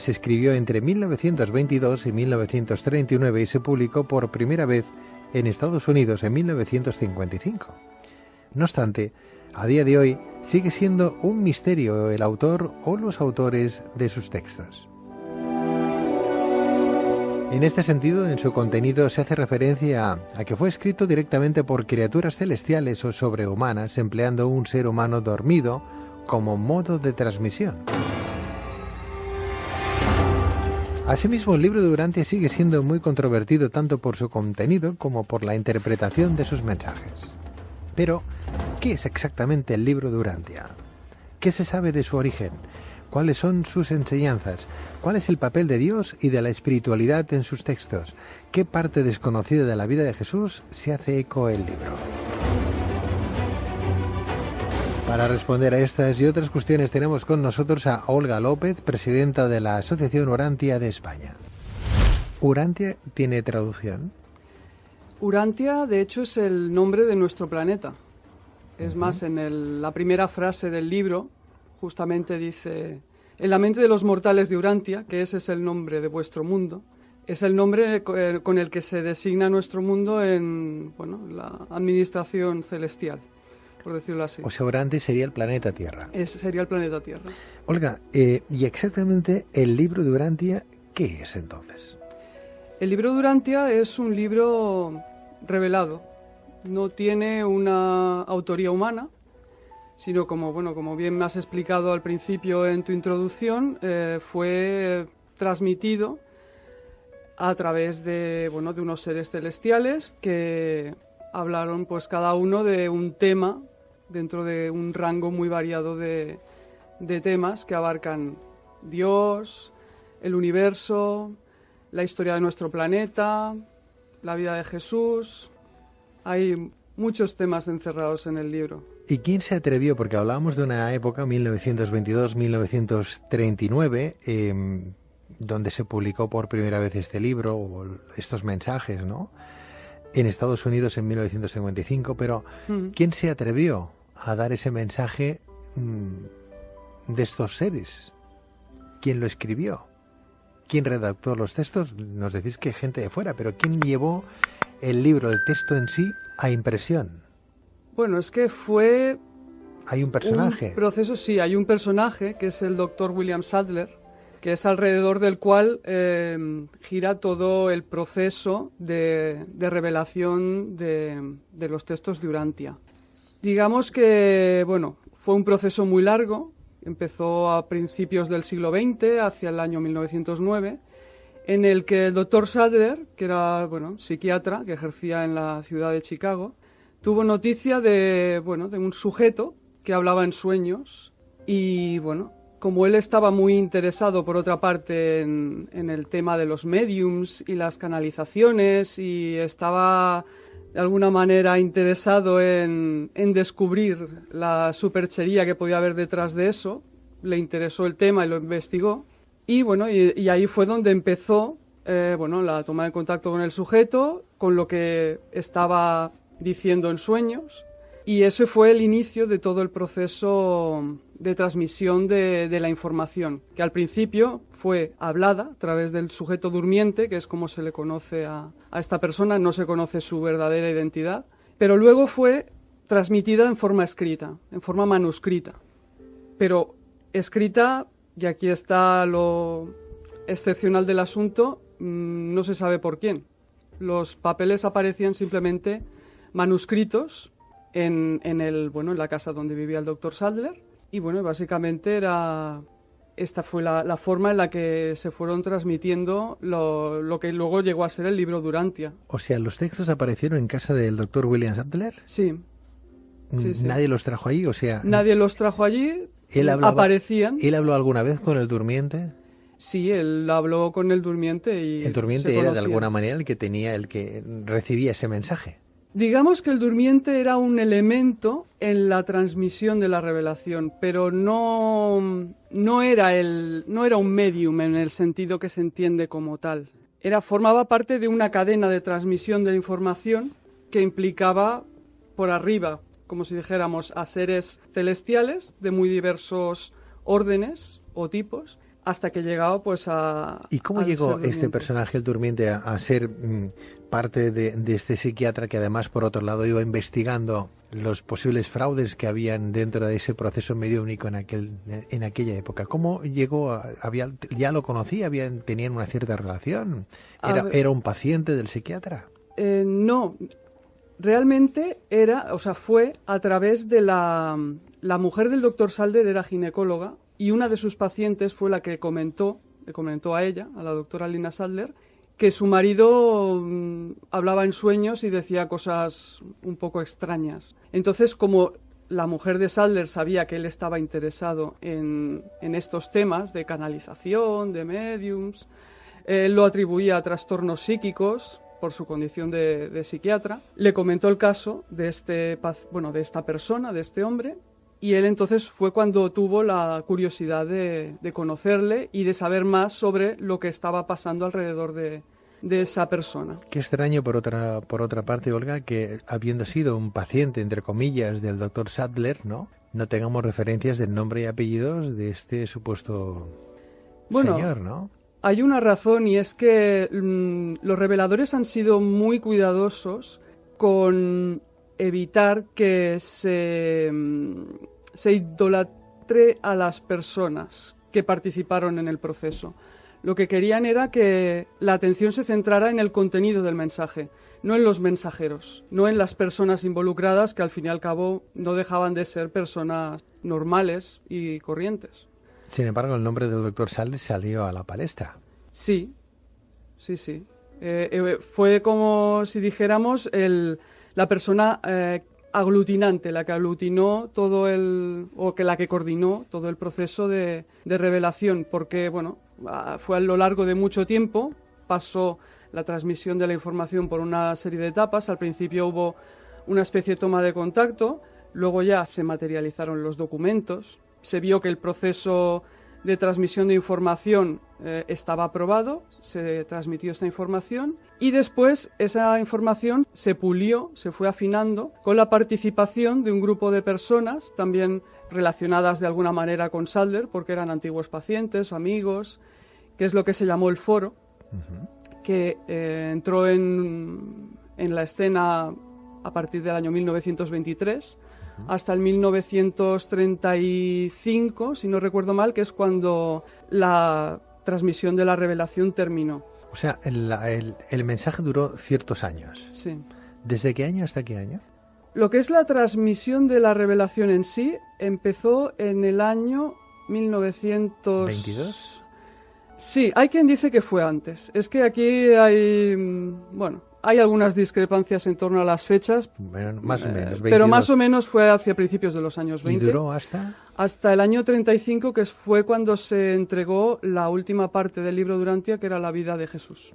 se escribió entre 1922 y 1939 y se publicó por primera vez en Estados Unidos en 1955. No obstante, a día de hoy sigue siendo un misterio el autor o los autores de sus textos. En este sentido, en su contenido se hace referencia a que fue escrito directamente por criaturas celestiales o sobrehumanas, empleando un ser humano dormido como modo de transmisión. Asimismo, el libro de Urantia sigue siendo muy controvertido tanto por su contenido como por la interpretación de sus mensajes. Pero, ¿qué es exactamente el libro de Urantia? ¿Qué se sabe de su origen? ¿Cuáles son sus enseñanzas? ¿Cuál es el papel de Dios y de la espiritualidad en sus textos? ¿Qué parte desconocida de la vida de Jesús se hace eco el libro? Para responder a estas y otras cuestiones tenemos con nosotros a Olga López, presidenta de la Asociación Urantia de España. ¿Urantia tiene traducción? Urantia, de hecho, es el nombre de nuestro planeta. Es más, en la primera frase del libro, justamente dice: en la mente de los mortales de Urantia, que ese es el nombre de vuestro mundo, es el nombre con el que se designa nuestro mundo en la administración celestial, por decirlo así. O sea, Urantia sería el planeta Tierra. Sería el planeta Tierra. Olga, y exactamente el libro de Urantia, ¿qué es entonces? El libro de Urantia es un libro revelado. No tiene una autoría humana, sino como bien me has explicado al principio en tu introducción, fue transmitido a través de unos seres celestiales que hablaron pues cada uno de un tema dentro de un rango muy variado de temas que abarcan Dios, el universo, la historia de nuestro planeta, la vida de Jesús. Hay muchos temas encerrados en el libro. ¿Y quién se atrevió? Porque hablábamos de una época, 1922-1939, donde se publicó por primera vez este libro, o estos mensajes, ¿no? En Estados Unidos en 1955, pero ¿quién se atrevió a dar ese mensaje de estos seres? ¿Quién lo escribió? ¿Quién redactó los textos? Nos decís que gente de fuera, pero ¿quién llevó el libro, el texto en sí, a impresión? Bueno, es que fue... ¿Hay un personaje? Un proceso, sí, hay un personaje que es el Dr. William Sadler, que es alrededor del cual gira todo el proceso de revelación de los textos de Urantia. Digamos que, fue un proceso muy largo, empezó a principios del siglo XX, hacia el año 1909, en el que el Dr. Sadler, que era psiquiatra, que ejercía en la ciudad de Chicago, tuvo noticia de un sujeto que hablaba en sueños y, como él estaba muy interesado, por otra parte, en el tema de los mediums y las canalizaciones, y estaba de alguna manera interesado en descubrir la superchería que podía haber detrás de eso, le interesó el tema y lo investigó. Y ahí fue donde empezó la toma de contacto con el sujeto, con lo que estaba diciendo en sueños, y ese fue el inicio de todo el proceso de transmisión de la información, que al principio fue hablada a través del sujeto durmiente, que es como se le conoce a esta persona, no se conoce su verdadera identidad, pero luego fue transmitida en forma escrita, en forma manuscrita, pero escrita, y aquí está lo excepcional del asunto, no se sabe por quién. Los papeles aparecían simplemente manuscritos en la casa donde vivía el Dr. Sadler, y básicamente esta fue la forma en la que se fueron transmitiendo lo que luego llegó a ser el libro de Urantia. O sea, ¿los textos aparecieron en casa del Dr. William Sadler? Sí. ¿Nadie los trajo allí? O sea, nadie los trajo allí. Aparecían. ¿Él habló alguna vez con el durmiente? Sí, él habló con el durmiente y el durmiente era de alguna manera el que recibía ese mensaje. Digamos que el durmiente era un elemento en la transmisión de la revelación, pero no era un medium en el sentido que se entiende como tal. Formaba parte de una cadena de transmisión de la información que implicaba por arriba, como si dijéramos, a seres celestiales de muy diversos órdenes o tipos, hasta que llegaba pues a... ¿Y cómo llegó este personaje, el durmiente, a ser parte de este psiquiatra que además, por otro lado, iba investigando los posibles fraudes que habían dentro de ese proceso mediúnico en aquella época? ¿Cómo llegó? ¿Ya lo conocía? ¿Tenían una cierta relación? ¿Era un paciente del psiquiatra? No, realmente fue a través de la mujer del doctor Sadler, era ginecóloga, y una de sus pacientes fue la que le comentó a ella, a la doctora Lina Sadler, que su marido hablaba en sueños y decía cosas un poco extrañas. Entonces, como la mujer de Sadler sabía que él estaba interesado en estos temas de canalización, de mediums, él lo atribuía a trastornos psíquicos por su condición de psiquiatra, le comentó el caso de esta persona, de este hombre, y él entonces fue cuando tuvo la curiosidad de conocerle y de saber más sobre lo que estaba pasando alrededor de esa persona. Qué extraño, por otra parte, Olga, que habiendo sido un paciente, entre comillas, del doctor Sadler, no tengamos referencias del nombre y apellidos de este supuesto señor, ¿no? Hay una razón, y es que los reveladores han sido muy cuidadosos con evitar que se idolatre a las personas que participaron en el proceso. Lo que querían era que la atención se centrara en el contenido del mensaje, no en los mensajeros, no en las personas involucradas, que al fin y al cabo no dejaban de ser personas normales y corrientes. Sin embargo, el nombre del doctor Sadler salió a la palestra. Sí. Fue como si dijéramos la persona aglutinante, la que aglutinó la que coordinó todo el proceso de revelación, porque fue a lo largo de mucho tiempo, pasó la transmisión de la información por una serie de etapas. Al principio hubo una especie de toma de contacto, luego ya se materializaron los documentos, se vio que el proceso de transmisión de información estaba aprobado, se transmitió esta información y después esa información se pulió, se fue afinando con la participación de un grupo de personas también relacionadas de alguna manera con Sadler, porque eran antiguos pacientes o amigos, que es lo que se llamó el foro, que entró en la escena a partir del año 1923 hasta el 1935, si no recuerdo mal, que es cuando la transmisión de la revelación terminó. O sea, el mensaje duró ciertos años. Sí. ¿Desde qué año hasta qué año? Lo que es la transmisión de la revelación en sí empezó en el año 1922. Sí, hay quien dice que fue antes. Es que aquí hay algunas discrepancias en torno a las fechas. Bueno, más o menos. 22. Pero más o menos fue hacia principios de los años 20. ¿Y duró hasta? Hasta el año 35, que fue cuando se entregó la última parte del libro Durantia, que era la vida de Jesús.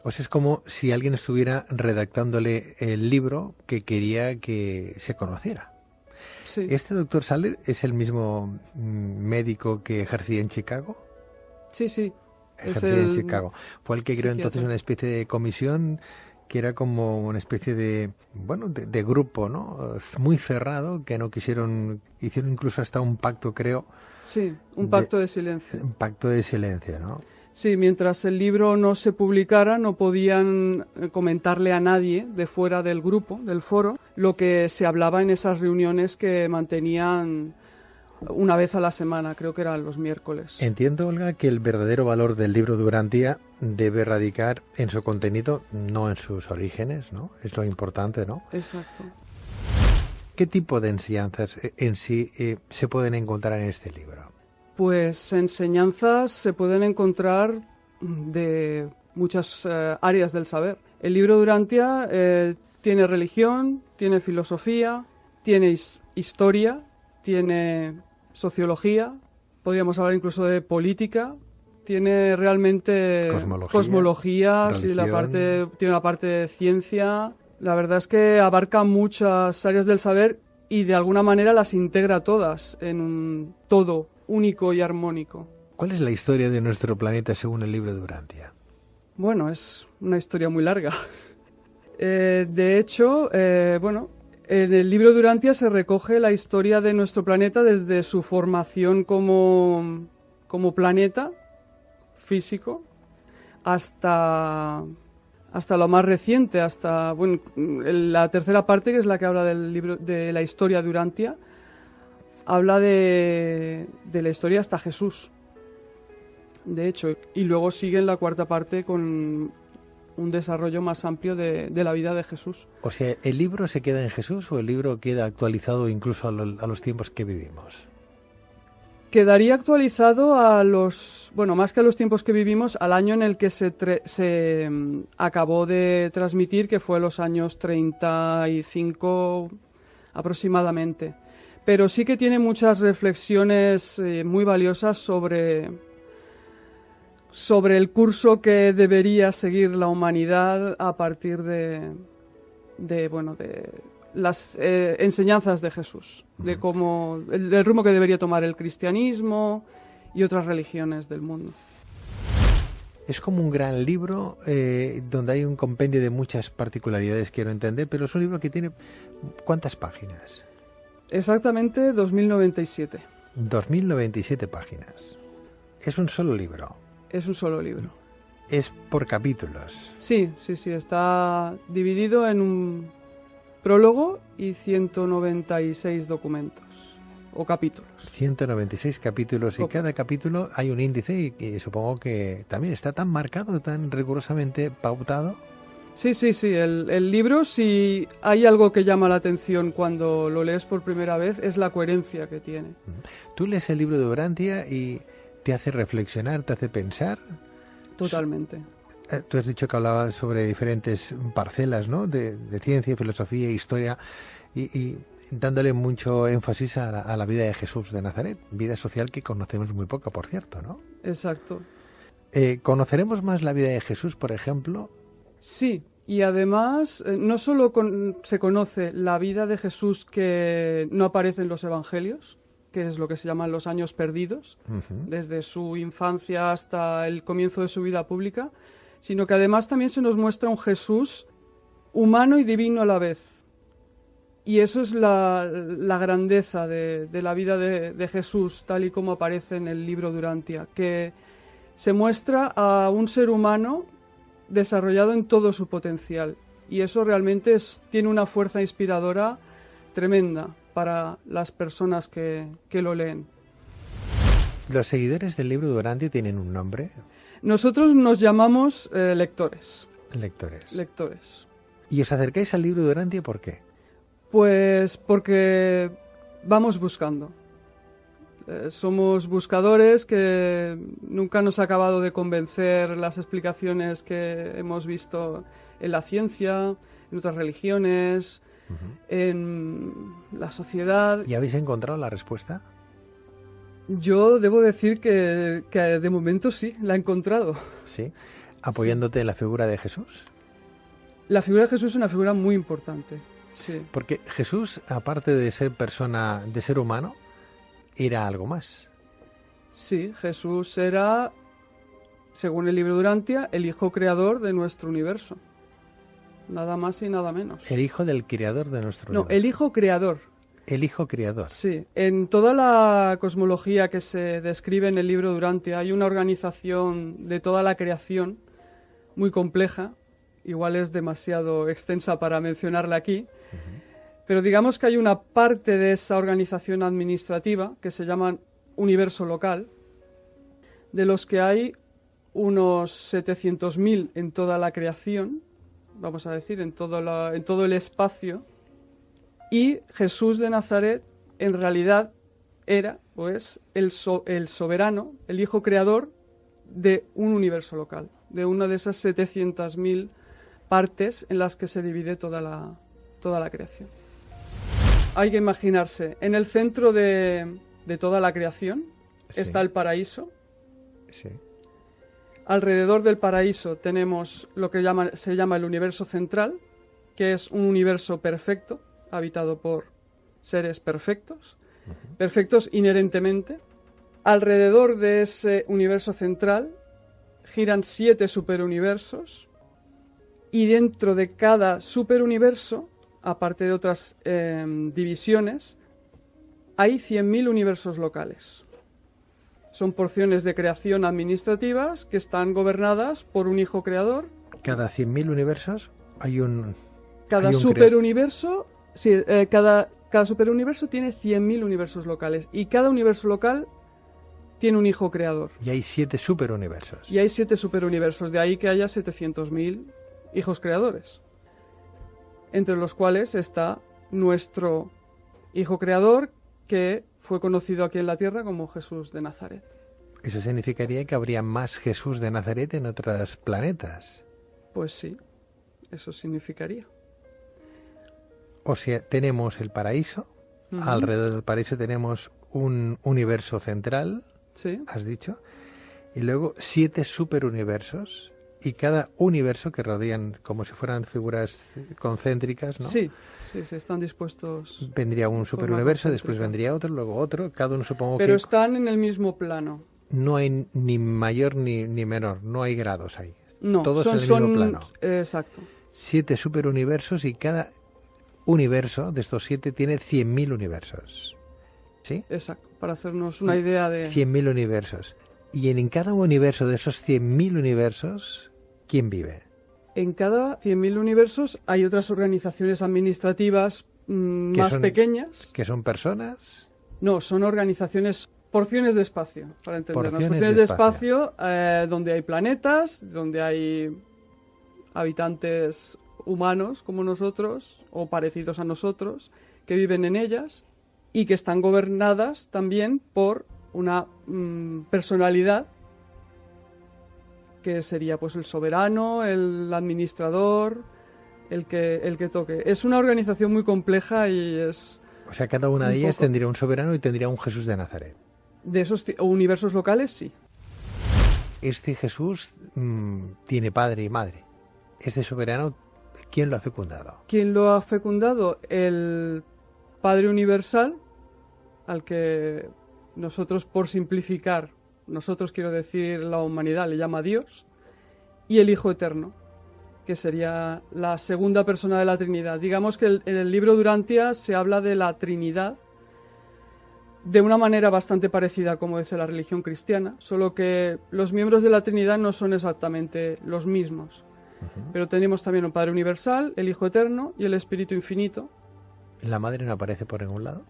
O sea, es como si alguien estuviera redactándole el libro que quería que se conociera. Sí. ¿Este doctor Sadler es el mismo médico que ejercía en Chicago? Sí. Ejercía en Chicago. Fue el que creó entonces una especie de comisión que era como una especie de grupo, ¿no? Muy cerrado, que no hicieron incluso hasta un pacto, creo. Sí, un pacto de silencio. Un pacto de silencio, ¿no? Sí, mientras el libro no se publicara, no podían comentarle a nadie de fuera del grupo, del foro, lo que se hablaba en esas reuniones que mantenían una vez a la semana, creo que eran los miércoles. Entiendo, Olga, que el verdadero valor del libro Durantia debe radicar en su contenido, no en sus orígenes, ¿no? Es lo importante, ¿no? Exacto. ¿Qué tipo de enseñanzas en sí se pueden encontrar en este libro? Pues enseñanzas se pueden encontrar de muchas áreas del saber. El libro Durantia tiene religión, tiene filosofía, tiene historia, tiene sociología, podríamos hablar incluso de política, tiene realmente cosmología, sí, tiene la parte de ciencia. La verdad es que abarca muchas áreas del saber y de alguna manera las integra todas en un todo único y armónico. ¿Cuál es la historia de nuestro planeta según el libro Durantia? Bueno, es una historia muy larga. De hecho, en el libro Durantia se recoge la historia de nuestro planeta desde su formación como planeta físico, hasta lo más reciente, hasta la tercera parte, que es la que habla del libro de la historia de Urantia, habla de la historia hasta Jesús, de hecho, y luego sigue en la cuarta parte con un desarrollo más amplio de la vida de Jesús. O sea, ¿el libro se queda en Jesús o el libro queda actualizado incluso a los tiempos que vivimos? Quedaría actualizado más que a los tiempos que vivimos, al año en el que se acabó de transmitir, que fue los años 35 aproximadamente. Pero sí que tiene muchas reflexiones muy valiosas sobre el curso que debería seguir la humanidad a partir de las enseñanzas de Jesús, de cómo el rumbo que debería tomar el cristianismo y otras religiones del mundo. Es como un gran libro donde hay un compendio de muchas particularidades, quiero entender, pero es un libro que tiene ¿cuántas páginas? Exactamente 2097. 2097 páginas. ¿Es un solo libro? Es un solo libro. ¿Es por capítulos? Sí, está dividido en un prólogo y 196 documentos o capítulos. 196 capítulos y cada capítulo hay un índice y supongo que también está tan marcado, tan rigurosamente pautado. Sí. El libro, si hay algo que llama la atención cuando lo lees por primera vez, es la coherencia que tiene. Tú lees el libro de Urantia y te hace reflexionar, te hace pensar. Totalmente. Tú has dicho que hablabas sobre diferentes parcelas, ¿no? de ciencia, filosofía, historia y dándole mucho énfasis a la vida de Jesús de Nazaret, vida social que conocemos muy poco, por cierto, ¿no? Exacto. ¿Conoceremos más la vida de Jesús, por ejemplo? Sí, y además no solo se conoce la vida de Jesús que no aparece en los evangelios, que es lo que se llaman los años perdidos, desde su infancia hasta el comienzo de su vida pública, sino que además también se nos muestra un Jesús humano y divino a la vez. Y eso es la grandeza de la vida de Jesús, tal y como aparece en el libro de Urantia, que se muestra a un ser humano desarrollado en todo su potencial. Y eso realmente tiene una fuerza inspiradora tremenda para las personas que lo leen. ¿Los seguidores del libro de Urantia tienen un nombre? Nosotros nos llamamos lectores. Lectores. ¿Y os acercáis al libro de Urantia por qué? Pues porque vamos buscando. Somos buscadores que nunca nos ha acabado de convencer las explicaciones que hemos visto en la ciencia, en otras religiones, en la sociedad. ¿Y habéis encontrado la respuesta? Yo debo decir que de momento sí, la he encontrado. ¿Sí? ¿Apoyándote en la figura de Jesús? La figura de Jesús es una figura muy importante, sí. Porque Jesús, aparte de ser persona, de ser humano, era algo más. Sí, Jesús era, según el libro de Urantia, el hijo creador de nuestro universo. Nada más y nada menos. El hijo del creador de nuestro universo. No, el hijo creador. El hijo creador. Sí, en toda la cosmología que se describe en el libro de Urantia hay una organización de toda la creación muy compleja, igual es demasiado extensa para mencionarla aquí, pero digamos que hay una parte de esa organización administrativa que se llama universo local, de los que hay unos 700.000 en toda la creación, vamos a decir, en todo el espacio. Y Jesús de Nazaret, en realidad, era pues el soberano, el hijo creador de un universo local, de una de esas 700.000 partes en las que se divide toda la creación. Hay que imaginarse, en el centro de toda la creación está el paraíso. Sí. Alrededor del paraíso tenemos lo que se llama el universo central, que es un universo perfecto, habitado por seres perfectos, perfectos inherentemente. Alrededor de ese universo central giran 7 superuniversos y dentro de cada superuniverso, aparte de otras divisiones, hay 100.000 universos locales. Son porciones de creación administrativas que están gobernadas por un hijo creador. Cada 100.000 universos hay un... Cada superuniverso, sí, cada superuniverso tiene 100.000 universos locales y cada universo local tiene un hijo creador. Y hay 7 superuniversos. Y hay 7 superuniversos, de ahí que haya 700.000 hijos creadores, entre los cuales está nuestro hijo creador, que fue conocido aquí en la Tierra como Jesús de Nazaret. ¿Eso significaría que habría más Jesús de Nazaret en otros planetas? Pues sí, eso significaría. O sea, tenemos el paraíso, alrededor del paraíso tenemos un universo central, sí, has dicho, y luego 7 superuniversos, y cada universo que rodean como si fueran figuras concéntricas, ¿no? Sí, están dispuestos. Vendría un superuniverso, después vendría otro, luego otro, cada uno supongo Pero están en el mismo plano. No hay ni mayor ni menor, no hay grados ahí. No, todos en el mismo plano. Exacto. 7 superuniversos y cada universo de estos 7 tiene 100.000 universos. ¿Sí? Exacto, para hacernos una idea de... 100.000 universos. Y en cada universo de esos 100.000 universos, ¿quién vive? En cada 100.000 universos hay otras organizaciones administrativas más pequeñas. ¿Que son personas? No, son organizaciones, porciones de espacio, para entendernos. Porciones de espacio donde hay planetas, donde hay habitantes humanos como nosotros, o parecidos a nosotros, que viven en ellas y que están gobernadas también por una personalidad que sería pues el soberano, el administrador, el que toque. Es una organización muy compleja y es... O sea, cada una de ellas tendría un soberano y tendría un Jesús de Nazaret. De esos universos locales, sí. Este Jesús tiene padre y madre. Este soberano, ¿quién lo ha fecundado? ¿Quién lo ha fecundado? El Padre Universal, al que nosotros, por simplificar, nosotros quiero decir la humanidad, le llama Dios, y el Hijo Eterno, que sería la segunda persona de la Trinidad. Digamos que en el libro Durantia se habla de la Trinidad de una manera bastante parecida como dice la religión cristiana, solo que los miembros de la Trinidad no son exactamente los mismos. Pero tenemos también un Padre Universal, el Hijo Eterno y el Espíritu Infinito. ¿La Madre no aparece por ningún lado?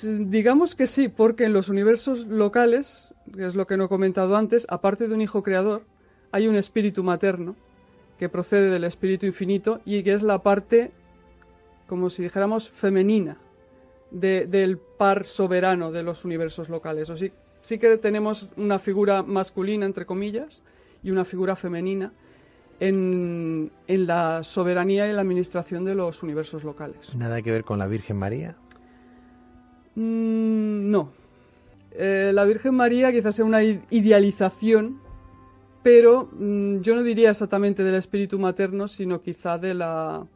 Digamos que sí, porque en los universos locales, que es lo que no he comentado antes, aparte de un Hijo Creador, hay un Espíritu Materno que procede del Espíritu Infinito y que es la parte, como si dijéramos, femenina del par soberano de los universos locales. O sí que tenemos una figura masculina, entre comillas, y una figura femenina en la soberanía y la administración de los universos locales. ¿Nada que ver con la Virgen María? No. La Virgen María quizás sea una idealización, pero yo no diría exactamente del espíritu materno, sino quizá de la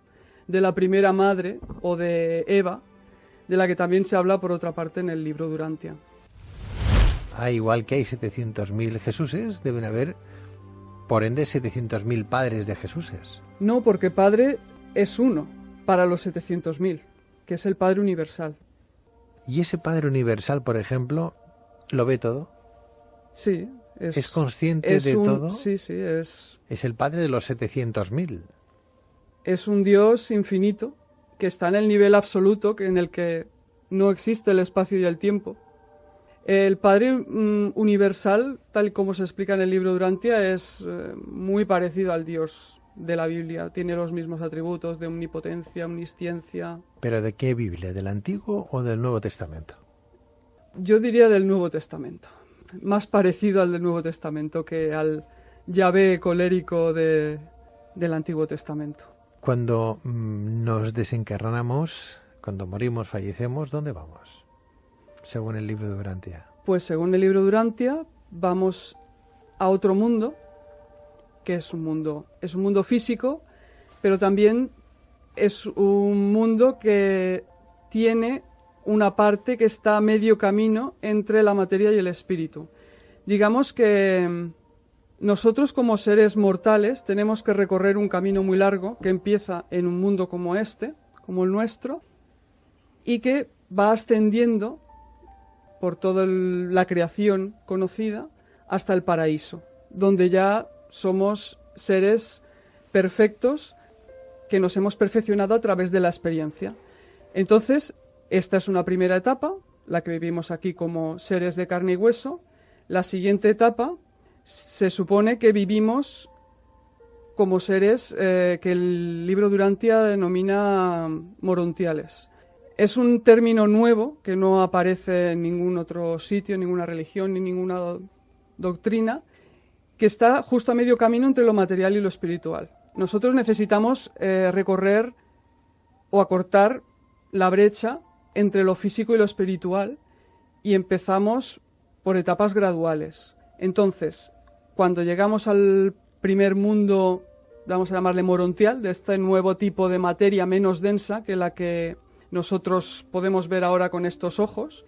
primera madre o de Eva, de la que también se habla por otra parte en el libro Durantia. Igual que hay 700.000 Jesuses, deben haber, por ende, 700.000 padres de Jesuses. No, porque padre es uno para los 700.000, que es el Padre Universal. ¿Y ese Padre Universal, por ejemplo, lo ve todo? Sí. ¿Es consciente de todo? Sí, es... Es el Padre de los 700.000. Es un Dios infinito que está en el nivel absoluto, en el que no existe el espacio y el tiempo. El Padre Universal, tal y como se explica en el libro Durantia, es muy parecido al Dios de la Biblia. Tiene los mismos atributos de omnipotencia, omnisciencia. ¿Pero de qué Biblia? ¿Del Antiguo o del Nuevo Testamento? Yo diría del Nuevo Testamento. Más parecido al del Nuevo Testamento que al Yahvé colérico del Antiguo Testamento. Cuando nos desencarnamos, cuando morimos, fallecemos, ¿dónde vamos? Según el libro de Durantia. Pues según el libro Durantia, vamos a otro mundo, que es un mundo físico, pero también es un mundo que tiene una parte que está a medio camino entre la materia y el espíritu. Digamos que nosotros como seres mortales tenemos que recorrer un camino muy largo que empieza en un mundo como este, como el nuestro, y que va ascendiendo por toda la creación conocida, hasta el paraíso, donde ya somos seres perfectos que nos hemos perfeccionado a través de la experiencia. Entonces, esta es una primera etapa, la que vivimos aquí como seres de carne y hueso. La siguiente etapa se supone que vivimos como seres que el libro Durantia denomina morontiales. Es un término nuevo que no aparece en ningún otro sitio, en ninguna religión ni ninguna doctrina, que está justo a medio camino entre lo material y lo espiritual. Nosotros necesitamos recorrer o acortar la brecha entre lo físico y lo espiritual, y empezamos por etapas graduales. Entonces, cuando llegamos al primer mundo, vamos a llamarle morontial, de este nuevo tipo de materia menos densa que la que nosotros podemos ver ahora con estos ojos,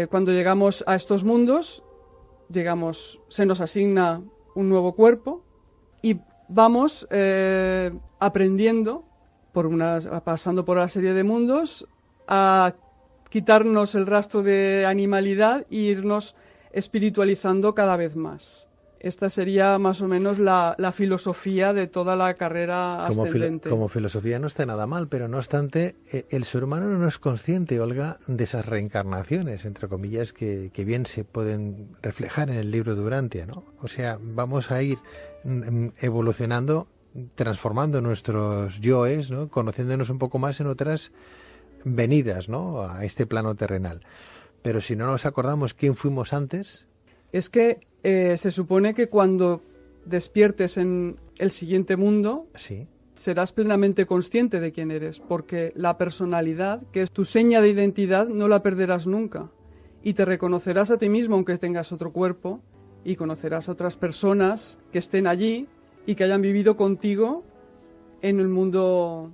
cuando llegamos a estos mundos, se nos asigna un nuevo cuerpo y vamos aprendiendo, pasando por una serie de mundos, a quitarnos el rastro de animalidad e irnos espiritualizando cada vez más. Esta sería más o menos la filosofía de toda la carrera ascendente. Como filosofía no está nada mal, pero no obstante, el ser humano no es consciente, Olga, de esas reencarnaciones, entre comillas, que bien se pueden reflejar en el libro Durantia, ¿no? O sea, vamos a ir evolucionando, transformando nuestros yoes, ¿no? Conociéndonos un poco más en otras venidas, ¿no? A este plano terrenal. Pero si no nos acordamos quién fuimos antes... Es que se supone que cuando despiertes en el siguiente mundo, sí, serás plenamente consciente de quién eres, porque la personalidad, que es tu seña de identidad, no la perderás nunca. Y te reconocerás a ti mismo aunque tengas otro cuerpo, y conocerás a otras personas que estén allí y que hayan vivido contigo en el mundo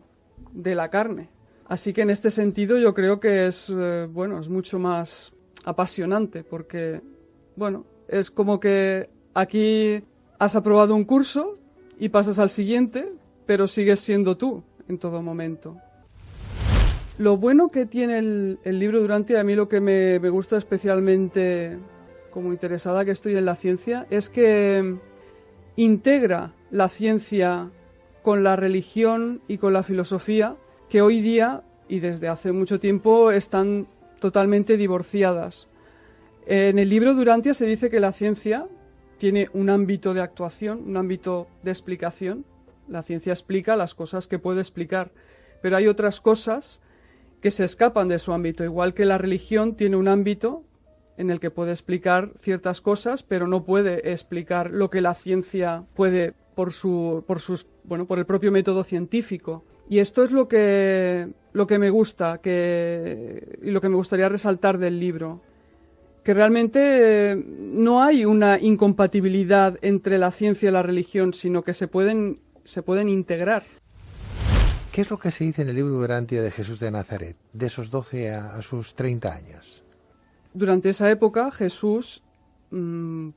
de la carne. Así que en este sentido yo creo que es mucho más apasionante, porque es como que aquí has aprobado un curso y pasas al siguiente, pero sigues siendo tú en todo momento. Lo bueno que tiene el libro Durantia, a mí lo que me gusta especialmente, como interesada que estoy en la ciencia, es que integra la ciencia con la religión y con la filosofía, que hoy día y desde hace mucho tiempo están totalmente divorciadas. En el libro Durantia se dice que la ciencia tiene un ámbito de actuación, un ámbito de explicación. La ciencia explica las cosas que puede explicar, pero hay otras cosas que se escapan de su ámbito, igual que la religión tiene un ámbito en el que puede explicar ciertas cosas, pero no puede explicar lo que la ciencia puede por el propio método científico. Y esto es lo que me gusta y lo que me gustaría resaltar del libro. Que realmente no hay una incompatibilidad entre la ciencia y la religión, sino que se pueden integrar. ¿Qué es lo que se dice en el libro Durantia de Jesús de Nazaret, de esos 12 a sus 30 años? Durante esa época, Jesús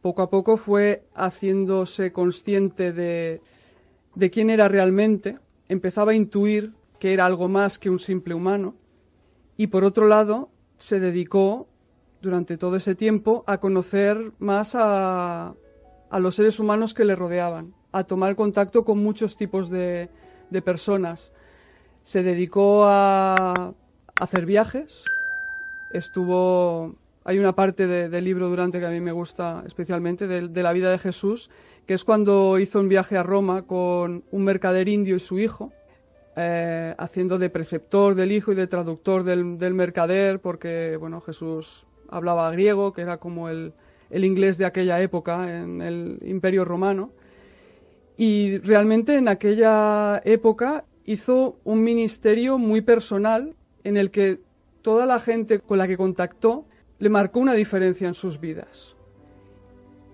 poco a poco fue haciéndose consciente de quién era realmente, empezaba a intuir que era algo más que un simple humano, y por otro lado se dedicó durante todo ese tiempo a conocer más a los seres humanos que le rodeaban, a tomar contacto con muchos tipos de personas. Se dedicó a hacer viajes. Hay una parte del libro Durantia que a mí me gusta especialmente, de la vida de Jesús, que es cuando hizo un viaje a Roma con un mercader indio y su hijo, haciendo de preceptor del hijo y de traductor del mercader, porque Jesús hablaba griego, que era como el inglés de aquella época en el Imperio Romano. Y realmente en aquella época hizo un ministerio muy personal en el que toda la gente con la que contactó le marcó una diferencia en sus vidas.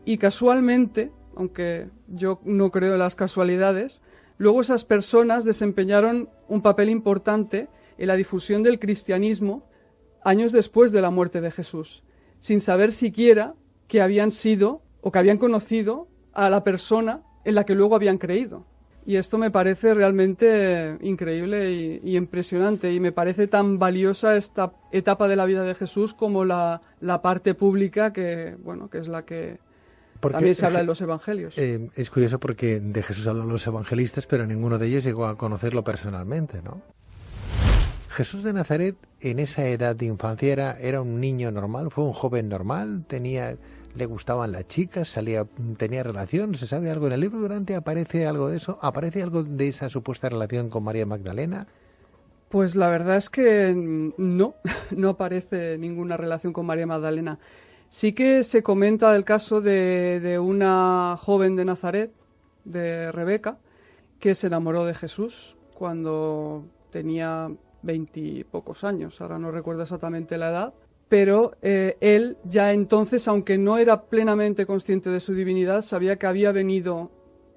Y casualmente, aunque yo no creo en las casualidades, luego esas personas desempeñaron un papel importante en la difusión del cristianismo años después de la muerte de Jesús, sin saber siquiera que habían sido o que habían conocido a la persona en la que luego habían creído. Y esto me parece realmente increíble y impresionante, y me parece tan valiosa esta etapa de la vida de Jesús como la parte pública que es la que también se habla en los evangelios. Es curioso porque de Jesús hablan los evangelistas, pero ninguno de ellos llegó a conocerlo personalmente, ¿no? Jesús de Nazaret en esa edad de infancia era un niño normal, fue un joven normal, le gustaban las chicas, tenía relación. ¿Se sabe algo en el libro Durante? ¿Aparece algo de eso? ¿Aparece algo de esa supuesta relación con María Magdalena? Pues la verdad es que no aparece ninguna relación con María Magdalena. Sí que se comenta del caso de una joven de Nazaret, de Rebeca, que se enamoró de Jesús cuando tenía 20 y pocos años, ahora no recuerdo exactamente la edad, pero él ya entonces, aunque no era plenamente consciente de su divinidad, sabía que había venido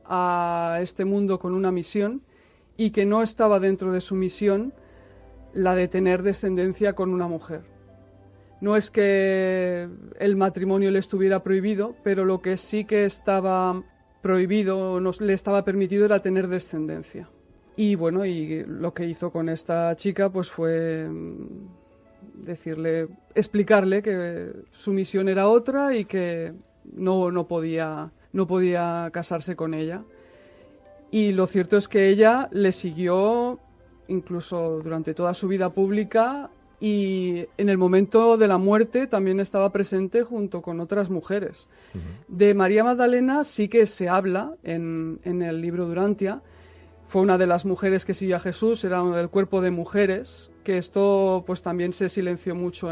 a este mundo con una misión y que no estaba dentro de su misión la de tener descendencia con una mujer. No es que el matrimonio le estuviera prohibido, pero lo que sí que estaba prohibido, no le estaba permitido, era tener descendencia. Y bueno, y lo que hizo con esta chica pues fue explicarle que su misión era otra y que no podía casarse con ella. Y lo cierto es que ella le siguió incluso durante toda su vida pública, y en el momento de la muerte también estaba presente junto con otras mujeres. Uh-huh. De María Magdalena sí que se habla en el libro Durantia. Fue una de las mujeres que siguió a Jesús, era del cuerpo de mujeres, que esto pues también se silenció mucho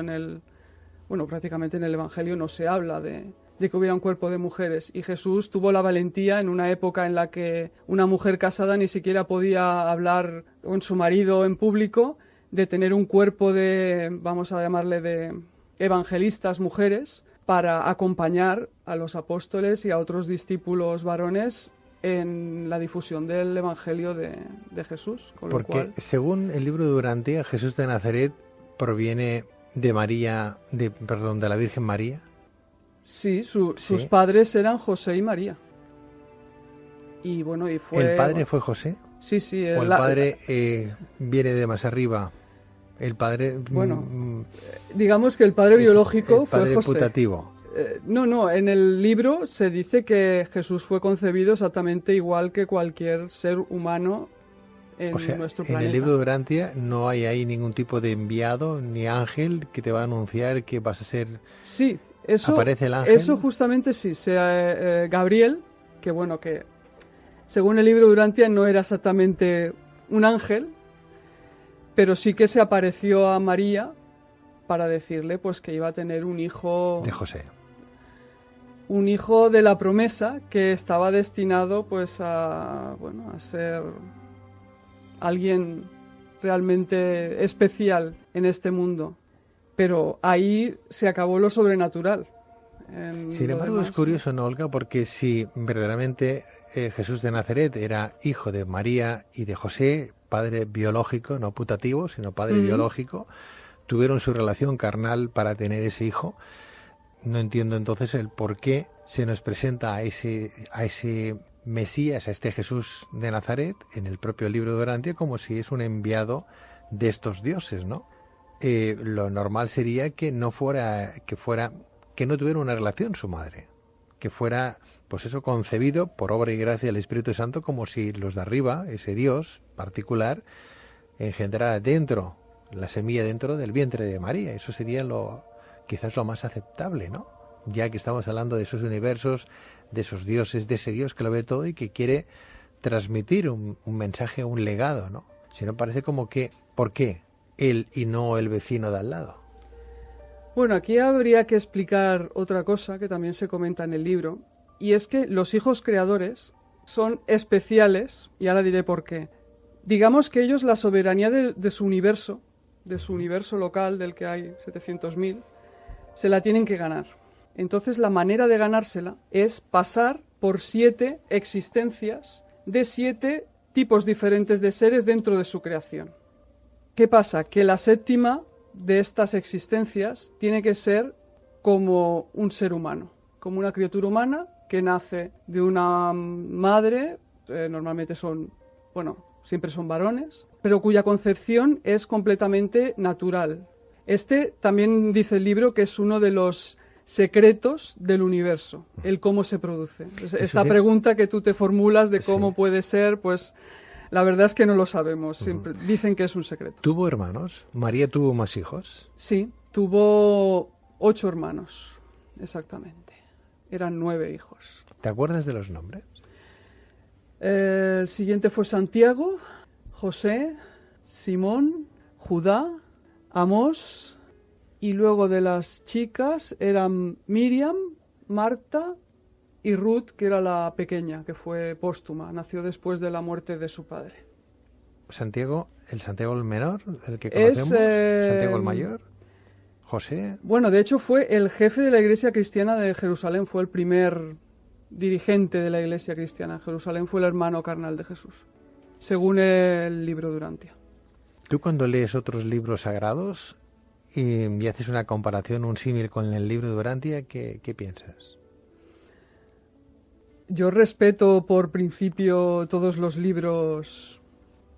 prácticamente en el Evangelio no se habla de que hubiera un cuerpo de mujeres. Y Jesús tuvo la valentía en una época en la que una mujer casada ni siquiera podía hablar con su marido en público, de tener un cuerpo vamos a llamarle, de evangelistas mujeres para acompañar a los apóstoles y a otros discípulos varones en la difusión del Evangelio de Jesús. Porque según el libro de Durantia, Jesús de Nazaret proviene de la Virgen María. Sí, sus padres eran José y María. Y fue... ¿El padre fue José? Sí. ¿O el padre viene de más arriba? El padre... digamos que el padre biológico fue José. El padre putativo. No, en el libro se dice que Jesús fue concebido exactamente igual que cualquier ser humano en nuestro planeta. En el libro de Durantia no hay ahí ningún tipo de enviado ni ángel que te va a anunciar que vas a ser... Sí, eso... ¿Aparece el ángel? Eso justamente sí. Gabriel, que según el libro de Durantia no era exactamente un ángel, pero sí que se apareció a María para decirle pues que iba a tener un hijo... De José. Un hijo de la promesa que estaba destinado pues a ser alguien realmente especial en este mundo. Pero ahí se acabó lo sobrenatural. Sin embargo, es curioso, ¿no, Olga? Porque si verdaderamente Jesús de Nazaret era hijo de María y de José, padre biológico, no putativo, sino padre biológico, tuvieron su relación carnal para tener ese hijo. No entiendo entonces el por qué se nos presenta a ese Mesías, a este Jesús de Nazaret, en el propio libro de Durantia, como si es un enviado de estos dioses, ¿no? Lo normal sería que no tuviera una relación su madre, que fuera, pues eso, concebido por obra y gracia del Espíritu Santo, como si los de arriba, ese Dios particular, engendrara la semilla dentro del vientre de María. Eso sería quizás lo más aceptable, ¿no? Ya que estamos hablando de esos universos, de esos dioses, de ese Dios que lo ve todo y que quiere transmitir un mensaje, un legado, ¿no? Si no, parece como que, ¿por qué él y no el vecino de al lado? Bueno, aquí habría que explicar otra cosa que también se comenta en el libro, y es que los hijos creadores son especiales, y ahora diré por qué. Digamos que ellos la soberanía de su universo local, del que hay 700.000, se la tienen que ganar. Entonces la manera de ganársela es pasar por 7 existencias de 7 tipos diferentes de seres dentro de su creación. ¿Qué pasa? Que la séptima de estas existencias tiene que ser como un ser humano, como una criatura humana que nace de una madre normalmente siempre son varones, pero cuya concepción es completamente natural. También dice el libro que es uno de los secretos del universo, el cómo se produce. Esta pregunta que tú te formulas de cómo puede ser, pues la verdad es que no lo sabemos. Siempre dicen que es un secreto. ¿Tuvo hermanos? ¿María tuvo más hijos? Sí, tuvo 8 hermanos, exactamente. Eran 9 hijos. ¿Te acuerdas de los nombres? El siguiente fue Santiago, José, Simón, Judá, Amós, y luego de las chicas eran Miriam, Marta y Ruth, que era la pequeña, que fue póstuma, nació después de la muerte de su padre. Santiago, el Santiago el menor, el que conocemos, Santiago el mayor, José. Bueno, de hecho fue el jefe de la Iglesia Cristiana de Jerusalén, fue el primer dirigente de la Iglesia Cristiana en Jerusalén, fue el hermano carnal de Jesús, según el libro Durantia. Tú cuando lees otros libros sagrados y haces una comparación, un símil con el libro Durantia, ¿qué piensas? Yo respeto por principio todos los libros,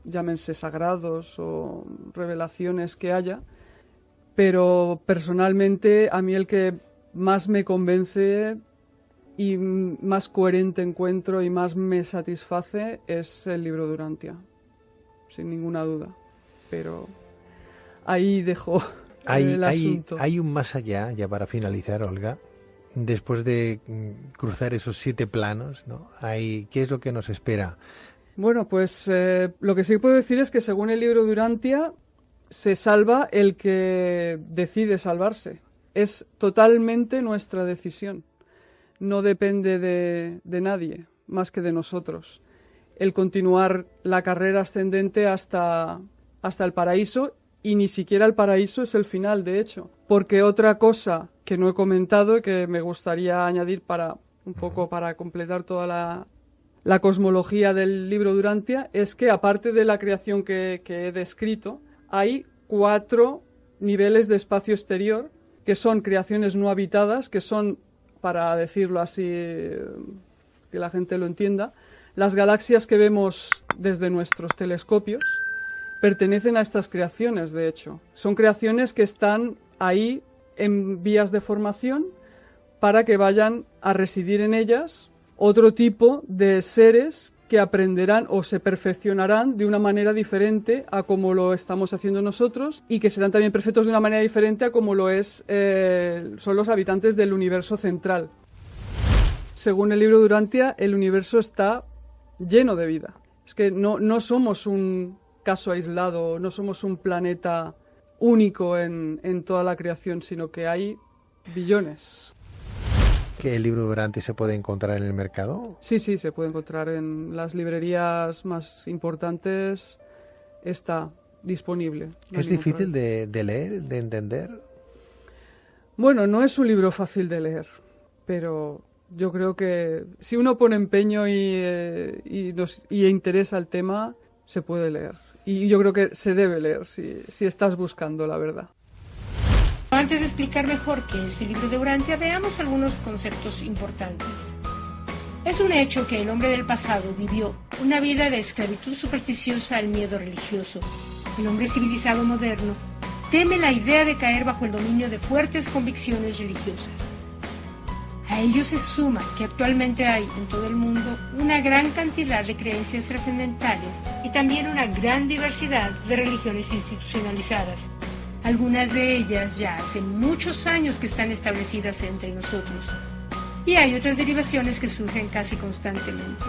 llámense sagrados o revelaciones que haya, pero personalmente a mí el que más me convence y más coherente encuentro y más me satisface es el libro Durantia, sin ninguna duda. Pero ahí dejo el asunto. Hay un más allá, ya para finalizar, Olga. Después de cruzar esos 7 planos, ¿no? ¿Qué es lo que nos espera? Bueno, pues lo que sí puedo decir es que según el libro Durantia se salva el que decide salvarse. Es totalmente nuestra decisión. No depende de nadie, más que de nosotros. El continuar la carrera ascendente hasta el paraíso, y ni siquiera el paraíso es el final, de hecho. Porque otra cosa que no he comentado y que me gustaría añadir para completar toda la cosmología del libro Durantia es que, aparte de la creación que he descrito, hay 4 niveles de espacio exterior que son creaciones no habitadas, que son, para decirlo así, que la gente lo entienda, las galaxias que vemos desde nuestros telescopios pertenecen a estas creaciones, de hecho. Son creaciones que están ahí en vías de formación para que vayan a residir en ellas otro tipo de seres que aprenderán o se perfeccionarán de una manera diferente a como lo estamos haciendo nosotros, y que serán también perfectos de una manera diferente a como lo son los habitantes del universo central. Según el libro Durantia, el universo está lleno de vida. Es que no somos un caso aislado, no somos un planeta único en toda la creación, sino que hay billones. ¿Que el libro Durantia se puede encontrar en el mercado? Sí, se puede encontrar en las librerías más importantes, está disponible. ¿Es difícil de leer, de entender? Bueno, no es un libro fácil de leer, pero yo creo que si uno pone empeño y interesa el tema, se puede leer. Y yo creo que se debe leer si estás buscando la verdad. Antes de explicar mejor qué es el libro de Durantia, veamos algunos conceptos importantes. Es un hecho que el hombre del pasado vivió una vida de esclavitud supersticiosa al miedo religioso. El hombre civilizado moderno teme la idea de caer bajo el dominio de fuertes convicciones religiosas. A ello se suma que actualmente hay en todo el mundo una gran cantidad de creencias trascendentales y también una gran diversidad de religiones institucionalizadas. Algunas de ellas ya hace muchos años que están establecidas entre nosotros, y hay otras derivaciones que surgen casi constantemente.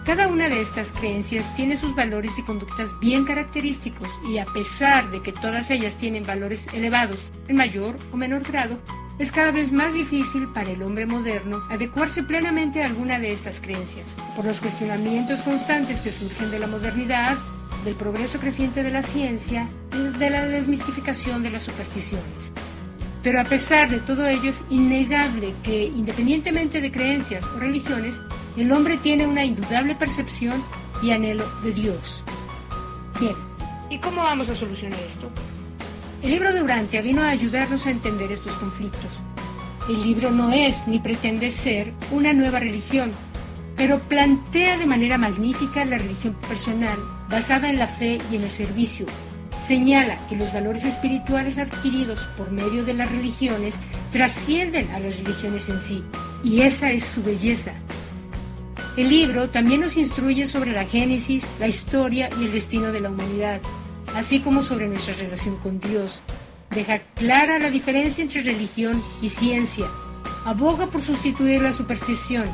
Cada una de estas creencias tiene sus valores y conductas bien característicos, y a pesar de que todas ellas tienen valores elevados en mayor o menor grado, es cada vez más difícil para el hombre moderno adecuarse plenamente a alguna de estas creencias, por los cuestionamientos constantes que surgen de la modernidad, del progreso creciente de la ciencia y de la desmistificación de las supersticiones. Pero a pesar de todo ello, es innegable que, independientemente de creencias o religiones, el hombre tiene una indudable percepción y anhelo de Dios. Bien, ¿y cómo vamos a solucionar esto? El libro de Durantia vino a ayudarnos a entender estos conflictos. El libro no es ni pretende ser una nueva religión. pero plantea de manera magnífica la religión personal, basada en la fe y en el servicio. Señala que los valores espirituales adquiridos por medio de las religiones trascienden a las religiones en sí, y esa es su belleza. El libro también nos instruye sobre la génesis, la historia y el destino de la humanidad, así como sobre nuestra relación con Dios. Deja clara la diferencia entre religión y ciencia. Aboga por sustituir la superstición,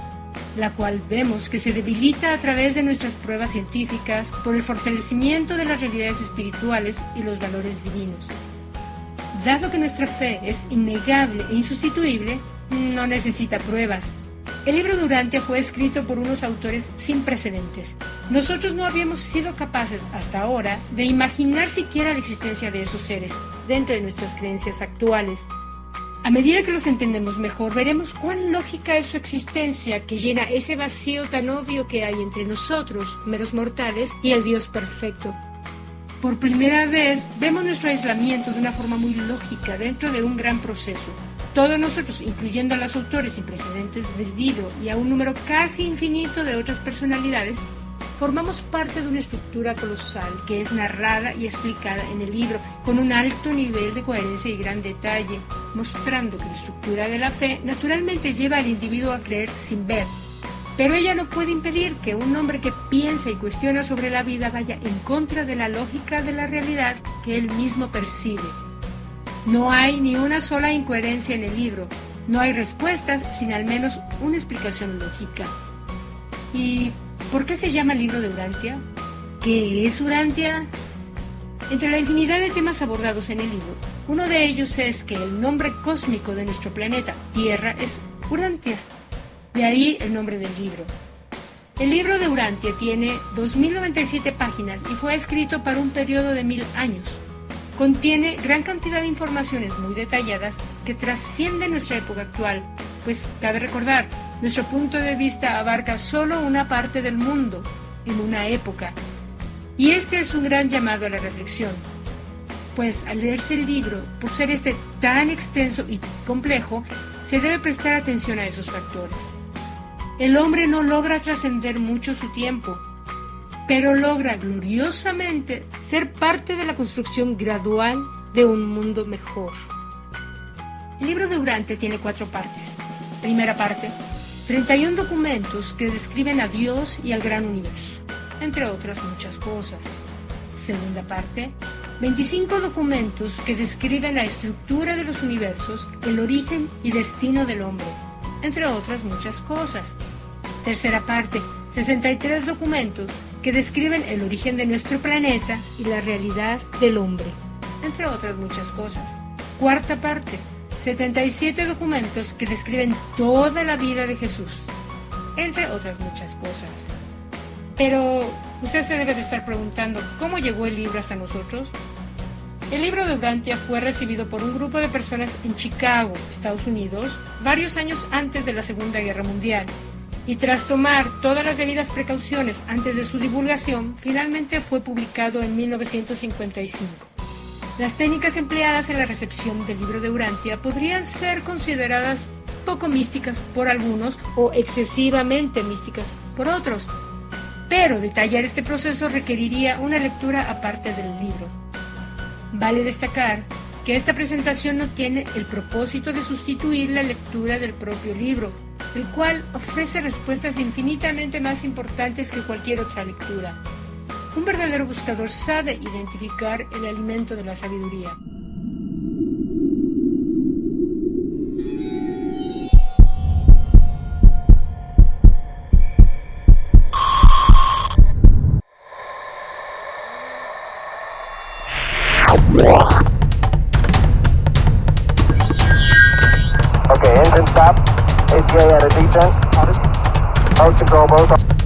la cual vemos que se debilita a través de nuestras pruebas científicas por el fortalecimiento de las realidades espirituales y los valores divinos. Dado que nuestra fe es innegable e insustituible, no necesita pruebas. El libro de Urantia fue escrito por unos autores sin precedentes. Nosotros no habíamos sido capaces hasta ahora de imaginar siquiera la existencia de esos seres dentro de nuestras creencias actuales. A medida que los entendemos mejor, veremos cuán lógica es su existencia, que llena ese vacío tan obvio que hay entre nosotros, meros mortales, y el Dios perfecto. Por primera vez, vemos nuestro aislamiento de una forma muy lógica dentro de un gran proceso. Todos nosotros, incluyendo a los autores sin precedentes del libro y a un número casi infinito de otras personalidades, formamos parte de una estructura colosal que es narrada y explicada en el libro con un alto nivel de coherencia y gran detalle, mostrando que la estructura de la fe naturalmente lleva al individuo a creer sin ver. Pero ella no puede impedir que un hombre que piensa y cuestiona sobre la vida vaya en contra de la lógica de la realidad que él mismo percibe. No hay ni una sola incoherencia en el libro, no hay respuestas sin al menos una explicación lógica. ¿Y por qué se llama el libro de Urantia? ¿Qué es Urantia? Entre la infinidad de temas abordados en el libro, uno de ellos es que el nombre cósmico de nuestro planeta, Tierra, es Urantia. De ahí el nombre del libro. El libro de Urantia tiene 2097 páginas y fue escrito para un periodo de 1000 años. Contiene gran cantidad de informaciones muy detalladas que trascienden nuestra época actual, pues cabe recordar, nuestro punto de vista abarca solo una parte del mundo en una época. Y este es un gran llamado a la reflexión, pues al leerse el libro, por ser tan extenso y complejo, se debe prestar atención a esos factores. El hombre no logra trascender mucho su tiempo, pero logra gloriosamente ser parte de la construcción gradual de un mundo mejor. El libro de Urantia tiene 4 partes. Primera parte, 31 documentos que describen a Dios y al gran universo, entre otras muchas cosas. Segunda parte, 25 documentos que describen la estructura de los universos, el origen y destino del hombre, entre otras muchas cosas. Tercera parte, 63 documentos que describen el origen de nuestro planeta y la realidad del hombre, entre otras muchas cosas. Cuarta parte, 77 documentos que describen toda la vida de Jesús, entre otras muchas cosas. Pero usted se debe de estar preguntando, ¿cómo llegó el libro hasta nosotros? El libro de Urantia fue recibido por un grupo de personas en Chicago, Estados Unidos, varios años antes de la Segunda Guerra Mundial. Y tras tomar todas las debidas precauciones antes de su divulgación, finalmente fue publicado en 1955. Las técnicas empleadas en la recepción del libro de Urantia podrían ser consideradas poco místicas por algunos o excesivamente místicas por otros, pero detallar este proceso requeriría una lectura aparte del libro. Vale destacar que esta presentación no tiene el propósito de sustituir la lectura del propio libro, el cual ofrece respuestas infinitamente más importantes que cualquier otra lectura. Un verdadero buscador sabe identificar el alimento de la sabiduría. Okay, engine stop. ATA at a descent. Out control both.